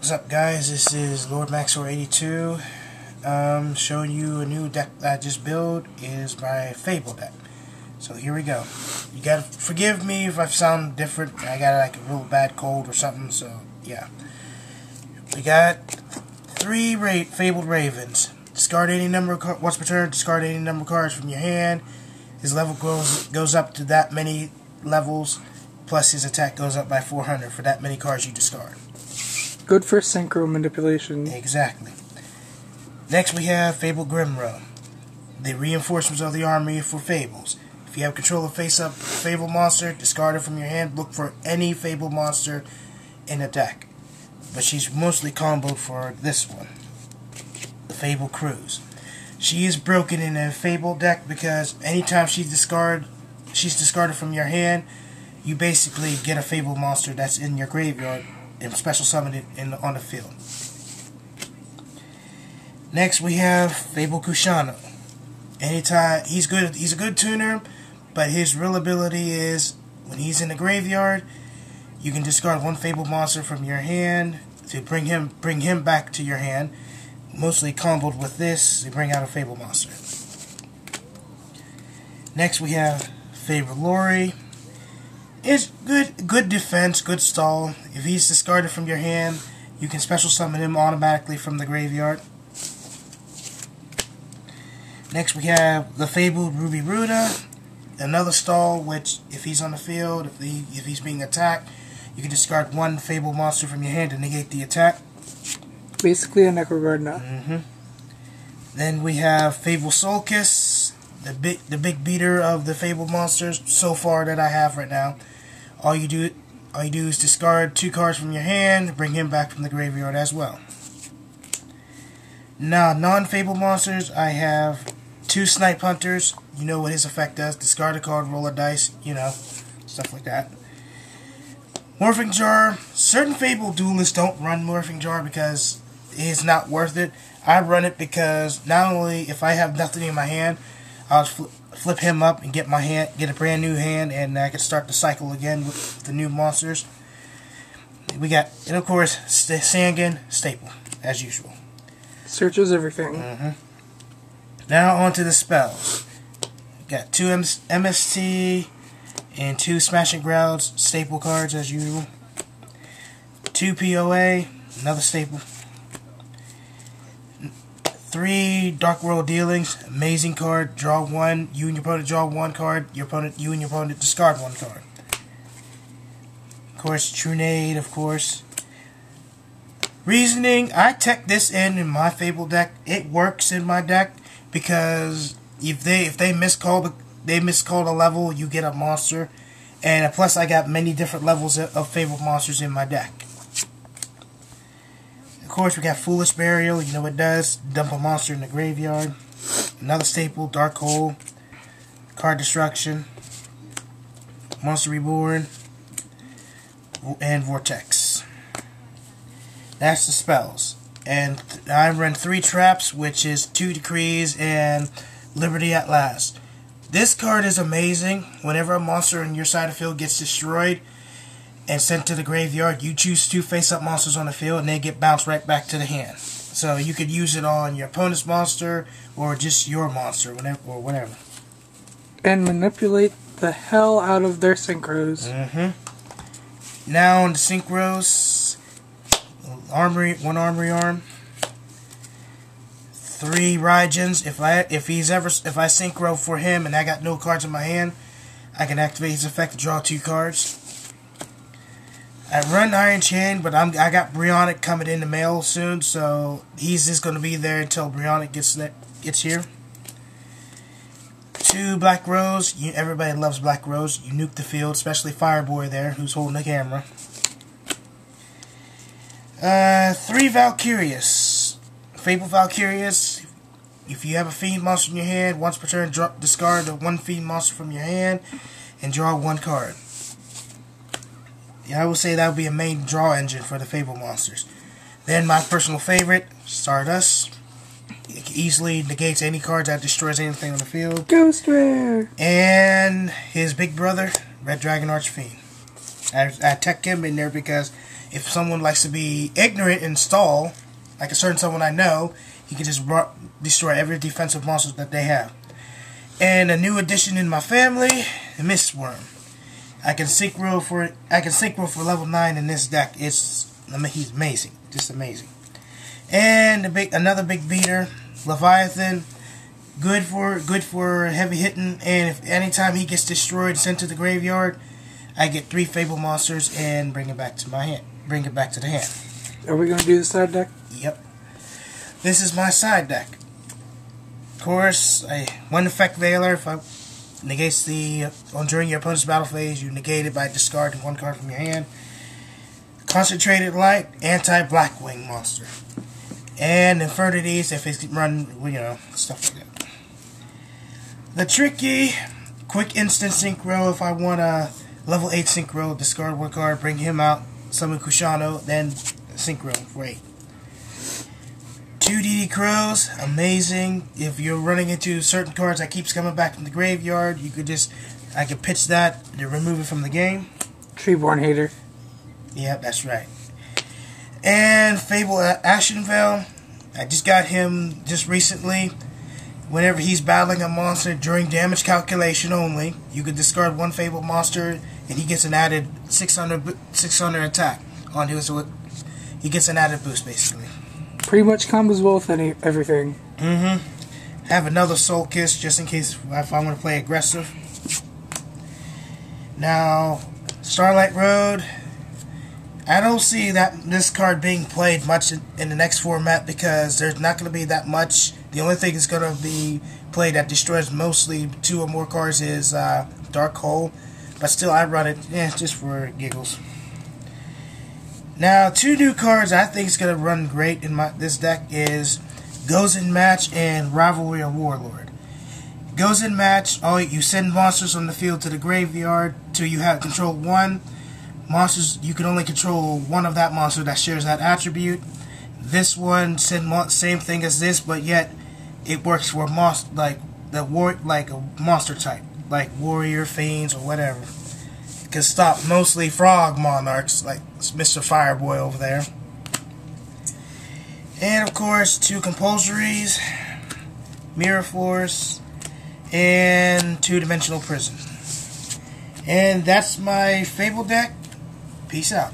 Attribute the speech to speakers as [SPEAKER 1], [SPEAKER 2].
[SPEAKER 1] What's up, guys? This is lordmaxxor82. Showing you a new deck that I just built. Is my Fable deck. So here we go. You gotta forgive me if I sound different. I got like a real bad cold or something. So yeah, we got three fabled ravens. Discard any number of once per turn. Discard any number of cards from your hand. His level goes up to that many levels. Plus his attack goes up by 400 for that many cards you discard.
[SPEAKER 2] Good for synchro manipulation.
[SPEAKER 1] Exactly. Next we have Fable Grimrow. The reinforcements of the army for Fables. If you have control of face-up Fable monster, discard it from your hand. Look for any Fable monster in the deck. But she's mostly comboed for this one. The Fable Cruise. She is broken in a Fable deck because anytime she's discarded from your hand, you basically get a Fable monster that's in your graveyard and special summon it on the field. Next we have Fable Kushano. Anytime he's a good tuner, but his real ability is when he's in the graveyard, you can discard one Fable monster from your hand to bring him back to your hand. Mostly comboed with this to bring out a Fable monster. Next we have Fable Lori. It's good defense, good stall. If he's discarded from your hand, you can special summon him automatically from the graveyard. Next we have the Fabled Ruby Runa. Another stall, which if he's on the field, if he's being attacked, you can discard one Fable monster from your hand to negate the attack.
[SPEAKER 2] Basically a Necrogardna.
[SPEAKER 1] Then we have Fable Soulkiss, the big beater of the Fable monsters so far that I have right now. All you do is discard 2 cards from your hand, bring him back from the graveyard as well. Now, non-Fable monsters, I have 2 Snipe Hunters. You know what his effect does. Discard a card, roll a dice, you know, stuff like that. Morphing Jar. Certain Fable duelists don't run Morphing Jar because it's not worth it. I run it because not only if I have nothing in my hand, I'll flip him up and get a brand new hand, and I can start the cycle again with the new monsters. We got, and of course, Sangan staple as usual.
[SPEAKER 2] Searches everything.
[SPEAKER 1] Now on to the spells. We got 2 MST and 2 Smashing Grounds staple cards as usual. 2 POA, another staple. 3 Dark World Dealings, amazing card. Draw 1. You and your opponent draw 1 card. You and your opponent discard 1 card. Of course, Trunade, of course. Reasoning, I tech this in my Fable deck. It works in my deck because if they miscall a level, you get a monster. And plus, I got many different levels of Fable monsters in my deck. Of course, we got Foolish Burial. You know what it does. Dump a monster in the graveyard. Another staple, Dark Hole. Card Destruction. Monster Reborn. And Vortex. That's the spells. And I run 3 traps, which is 2 Decrees and Liberty at Last. This card is amazing. Whenever a monster in your side of the field gets destroyed and sent to the graveyard, you choose 2 face-up monsters on the field, and they get bounced right back to the hand. So you could use it on your opponent's monster or just your monster, whatever.
[SPEAKER 2] And manipulate the hell out of their synchros.
[SPEAKER 1] Now on the synchros, armory, 1 armory arm, 3 Raigens. If I synchro for him and I got no cards in my hand, I can activate his effect to draw 2 cards. I run Iron Chain, but I got Brionic coming in the mail soon, so he's just going to be there until Brionic gets here. 2 Black Rose. Everybody loves Black Rose. You nuke the field, especially Fireboy there, who's holding the camera. 3 Valkyrias. Fable Valkyrias. If you have a Fiend monster in your hand, once per turn, discard 1 Fiend monster from your hand and draw 1 card. I would say that would be a main draw engine for the Fable monsters. Then my personal favorite, Stardust. It easily negates any cards that destroys anything on the field.
[SPEAKER 2] Ghost Rare!
[SPEAKER 1] And his big brother, Red Dragon Archfiend. I tech him in there because if someone likes to be ignorant and stall, like a certain someone I know, he can just destroy every defensive monster that they have. And a new addition in my family, the Mistworm. I can synchro for level 9 in this deck. He's amazing, just amazing. And another big beater, Leviathan. Good for heavy hitting, and if anytime he gets destroyed, sent to the graveyard, I get 3 Fable monsters and bring it back to my hand. Bring it back to the hand.
[SPEAKER 2] Are we going to do the side deck?
[SPEAKER 1] Yep. This is my side deck. Of course, one effect Veiler. If I negates during your opponent's battle phase, you negate it by discarding 1 card from your hand. Concentrated Light, anti-Blackwing monster. And Infernities if it's run, stuff like that. The Tricky, quick instant synchro. If I want a level 8 synchro, discard 1 card, bring him out, summon Kushano, then synchro for 8. 2 DD Crows, amazing. If you're running into certain cards that keeps coming back from the graveyard, I could pitch that to remove it from the game.
[SPEAKER 2] Treeborn Hater.
[SPEAKER 1] Yep, that's right. And Fable Ashenvale, I just got him just recently. Whenever he's battling a monster during damage calculation only, you can discard 1 Fable monster, and he gets an added 600 attack onto his. He gets an added boost, basically.
[SPEAKER 2] Pretty much combos well with everything.
[SPEAKER 1] Have another Soul Kiss just in case if I want to play aggressive. Now, Starlight Road. I don't see this card being played much in the next format because there's not going to be that much. The only thing that's going to be played that destroys mostly 2 or more cards is Dark Hole. But still, I run it just for giggles. Now, 2 new cards I think is going to run great in this deck is Goes in Match and Rivalry of Warlord. Goes in Match, you send monsters on the field to the graveyard till you have control 1. Monsters, you can only control 1 of that monster that shares that attribute. This one, same thing as this, but yet it works for like a monster type, like warrior, fiends, or whatever. It can stop mostly frog monarchs, like Mr. Fireboy over there. And of course, 2 compulsories, Mirror Force, and 2-dimensional prison. And that's my Fable deck. Peace out.